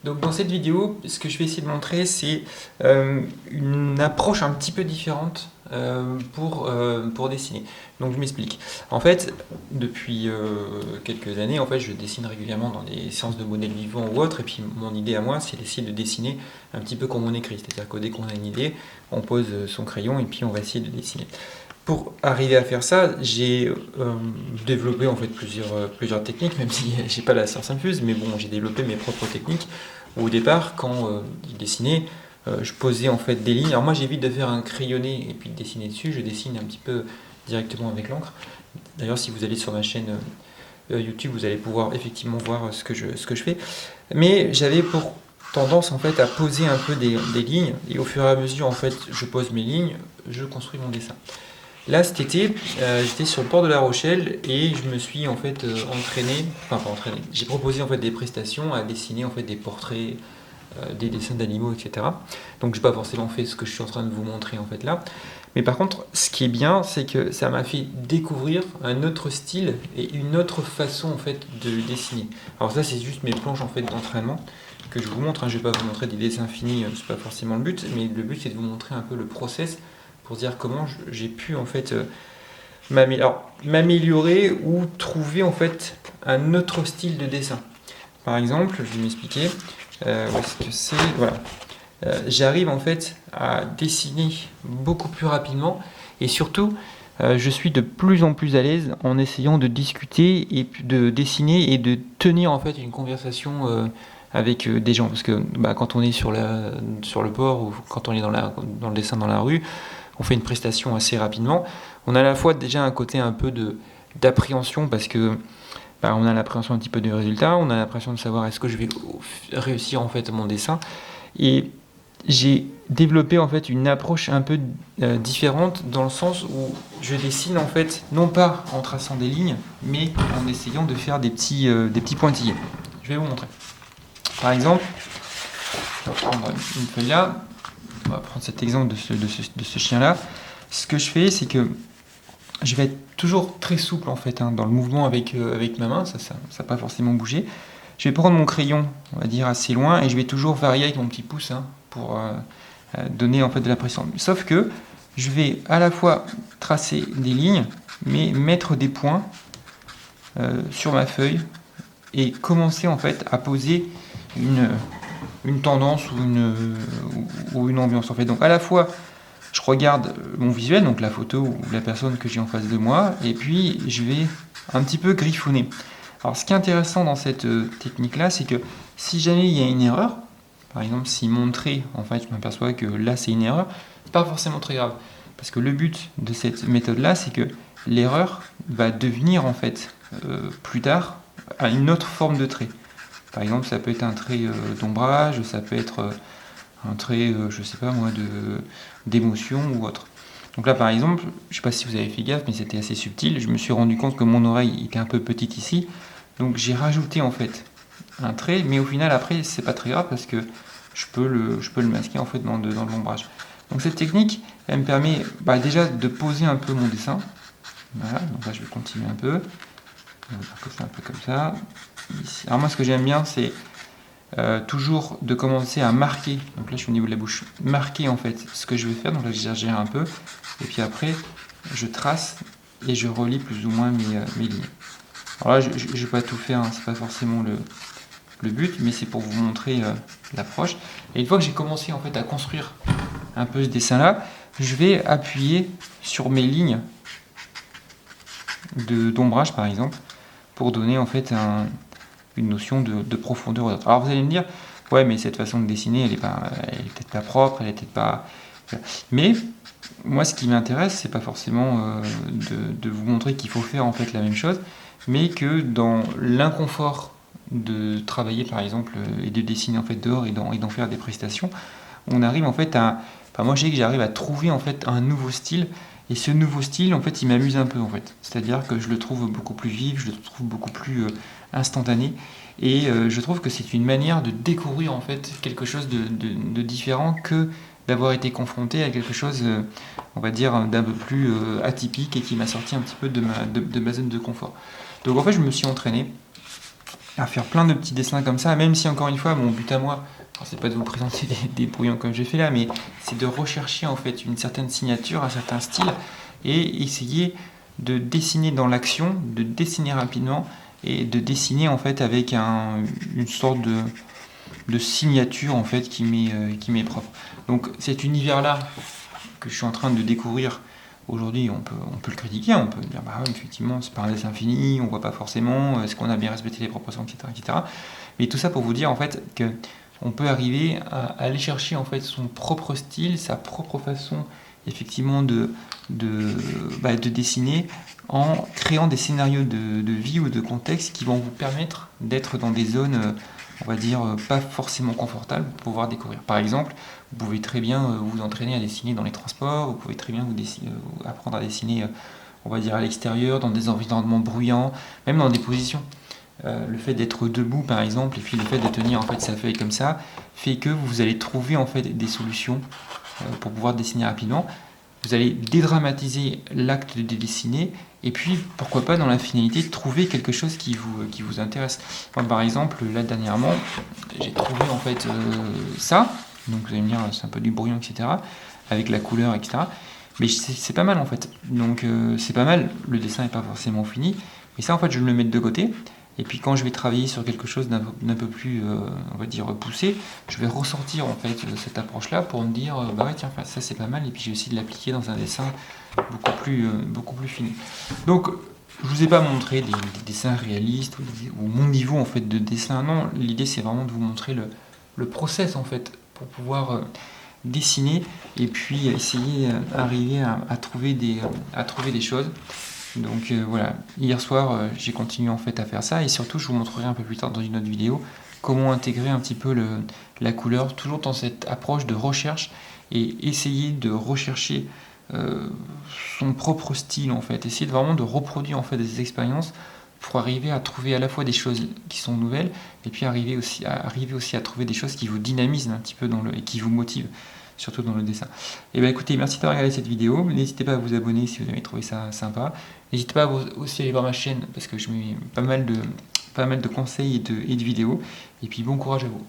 Donc dans cette vidéo, ce que je vais essayer de montrer, c'est une approche un petit peu différente pour dessiner. Donc je m'explique. En fait, depuis quelques années, en fait, je dessine régulièrement dans des séances de modèles vivants ou autres, et puis mon idée à moi, c'est d'essayer de dessiner un petit peu comme on écrit. C'est-à-dire que dès qu'on a une idée, on pose son crayon et puis on va essayer de dessiner. Pour arriver à faire ça, j'ai développé en fait plusieurs techniques, même si j'ai pas la science infuse, mais bon, j'ai développé mes propres techniques. Au départ, quand je dessinais, je posais en fait des lignes. Alors moi, j'évite de faire un crayonné et puis de dessiner dessus. Je dessine un petit peu directement avec l'encre. D'ailleurs, si vous allez sur ma chaîne YouTube, vous allez pouvoir effectivement voir ce que je fais. Mais j'avais pour tendance en fait à poser un peu des lignes, et au fur et à mesure en fait, je pose mes lignes, je construis mon dessin. Là, cet été, j'étais sur le port de La Rochelle et je me suis en fait entraîné, enfin pas entraîné, j'ai proposé en fait des prestations à dessiner en fait des portraits, des dessins d'animaux, etc. Donc j'ai pas forcément fait ce que je suis en train de vous montrer en fait là. Mais par contre, ce qui est bien, c'est que ça m'a fait découvrir un autre style et une autre façon en fait de dessiner. Alors ça, c'est juste mes planches en fait d'entraînement que je vous montre. Hein. Je vais pas vous montrer des dessins finis, c'est pas forcément le but, mais le but c'est de vous montrer un peu le process pour dire comment j'ai pu en fait m'améliorer ou trouver en fait un autre style de dessin. Par exemple, je vais m'expliquer. Où est-ce que c'est? Voilà. J'arrive en fait à dessiner beaucoup plus rapidement et surtout je suis de plus en plus à l'aise en essayant de discuter et de dessiner et de tenir en fait une conversation avec des gens, parce que quand on est sur le port ou quand on est dans le dessin dans la rue, on fait une prestation assez rapidement. On a à la fois déjà un côté un peu d'appréhension, parce que on a l'appréhension un petit peu du résultat, on a l'impression de savoir est-ce que je vais réussir en fait mon dessin. Et j'ai développé en fait une approche un peu différente, dans le sens où je dessine en fait non pas en traçant des lignes, mais en essayant de faire des petits pointillés. Je vais vous montrer. Par exemple, je vais prendre une feuille là. On va prendre cet exemple de ce chien-là. Ce que je fais, c'est que je vais être toujours très souple en fait, dans le mouvement avec ma main, ça n'a pas forcément bougé. Je vais prendre mon crayon, on va dire assez loin, et je vais toujours varier avec mon petit pouce pour donner en fait de la pression. Sauf que je vais à la fois tracer des lignes, mais mettre des points sur ma feuille et commencer en fait à poser une tendance ou une ambiance en fait. Donc à la fois je regarde mon visuel, donc la photo ou la personne que j'ai en face de moi, et puis je vais un petit peu griffonner. Alors ce qui est intéressant dans cette technique là, c'est que si jamais il y a une erreur, par exemple si mon trait, en fait je m'aperçois que là c'est une erreur, c'est pas forcément très grave, parce que le but de cette méthode là, c'est que l'erreur va devenir en fait plus tard à une autre forme de trait. Par exemple, ça peut être un trait d'ombrage, ça peut être un trait, je sais pas moi, d'émotion ou autre. Donc là, par exemple, je sais pas si vous avez fait gaffe, mais c'était assez subtil. Je me suis rendu compte que mon oreille était un peu petite ici, donc j'ai rajouté en fait un trait, mais au final, après, c'est pas très grave parce que je peux le masquer en fait dans l'ombrage. Donc cette technique, elle me permet déjà de poser un peu mon dessin. Voilà, donc là, je vais continuer un peu. On va faire que c'est un peu comme ça. Ici. Alors moi, ce que j'aime bien, c'est toujours de commencer à marquer. Donc là, je suis au niveau de la bouche. Marquer en fait ce que je vais faire. Donc là, j'exagère un peu. Et puis après, je trace et je relie plus ou moins mes lignes. Alors là, je ne vais pas tout faire. C'est pas forcément le but, mais c'est pour vous montrer l'approche. Et une fois que j'ai commencé en fait à construire un peu ce dessin-là, je vais appuyer sur mes lignes d'ombrage, par exemple, pour donner en fait une notion de profondeur. Alors vous allez me dire, ouais, mais cette façon de dessiner, elle est peut-être pas propre, elle est peut-être pas. Mais moi, ce qui m'intéresse, c'est pas forcément de vous montrer qu'il faut faire en fait la même chose, mais que dans l'inconfort de travailler, par exemple, et de dessiner en fait dehors et d'en faire des prestations, on arrive en fait à. Enfin, moi, je sais que j'arrive à trouver en fait un nouveau style. Et ce nouveau style, en fait, il m'amuse un peu, en fait. C'est-à-dire que je le trouve beaucoup plus vif, je le trouve beaucoup plus instantané. Et je trouve que c'est une manière de découvrir, en fait, quelque chose de différent que d'avoir été confronté à quelque chose, on va dire, d'un peu plus atypique et qui m'a sorti un petit peu de ma zone de confort. Donc, en fait, je me suis entraîné à faire plein de petits dessins comme ça, même si encore une fois, mon but à moi, c'est pas de vous présenter des brouillons comme j'ai fait là, mais c'est de rechercher en fait une certaine signature, un certain style, et essayer de dessiner dans l'action, de dessiner rapidement, et de dessiner en fait avec une sorte de signature en fait qui m'est propre. Donc cet univers-là que je suis en train de découvrir aujourd'hui, on peut le critiquer, on peut dire bah ouais, effectivement c'est pas un dessin fini, on voit pas forcément, est-ce qu'on a bien respecté les proportions, etc., etc. Mais tout ça pour vous dire en fait que on peut arriver à aller chercher en fait son propre style, sa propre façon effectivement de dessiner en créant des scénarios de vie ou de contexte qui vont vous permettre d'être dans des zones, on va dire, pas forcément confortables pour pouvoir découvrir. Par exemple, vous pouvez très bien vous entraîner à dessiner dans les transports, vous pouvez très bien apprendre à dessiner, on va dire, à l'extérieur, dans des environnements bruyants, même dans des positions. Le fait d'être debout par exemple et puis le fait de tenir en fait sa feuille comme ça fait que vous allez trouver en fait des solutions pour pouvoir dessiner rapidement. Vous allez dédramatiser l'acte de dessiner et puis pourquoi pas dans la finalité trouver quelque chose qui vous intéresse. Moi, par exemple là dernièrement j'ai trouvé en fait ça, donc vous allez me dire c'est un peu du brouillon etc. avec la couleur etc. Mais c'est pas mal en fait, donc c'est pas mal, le dessin n'est pas forcément fini, mais ça en fait je vais me le mettre de côté. Et puis quand je vais travailler sur quelque chose d'un peu plus, on va dire, poussé, je vais ressortir en fait cette approche-là pour me dire, bah ouais tiens, ça c'est pas mal, et puis j'ai aussi de l'appliquer dans un dessin beaucoup plus fini. Donc je vous ai pas montré des dessins réalistes ou mon niveau en fait de dessin, non, l'idée c'est vraiment de vous montrer le process en fait pour pouvoir dessiner et puis essayer d'arriver à trouver des choses. Donc voilà, hier soir j'ai continué en fait à faire ça et surtout je vous montrerai un peu plus tard dans une autre vidéo comment intégrer un petit peu la couleur, toujours dans cette approche de recherche et essayer de rechercher son propre style en fait, essayer vraiment de reproduire en fait des expériences pour arriver à trouver à la fois des choses qui sont nouvelles et puis arriver aussi à trouver des choses qui vous dynamisent un petit peu et qui vous motivent surtout dans le dessin. Et bien écoutez, merci d'avoir regardé cette vidéo, n'hésitez pas à vous abonner si vous avez trouvé ça sympa, n'hésitez pas aussi à aller voir ma chaîne parce que je mets pas mal de conseils et de vidéos, et puis bon courage à vous.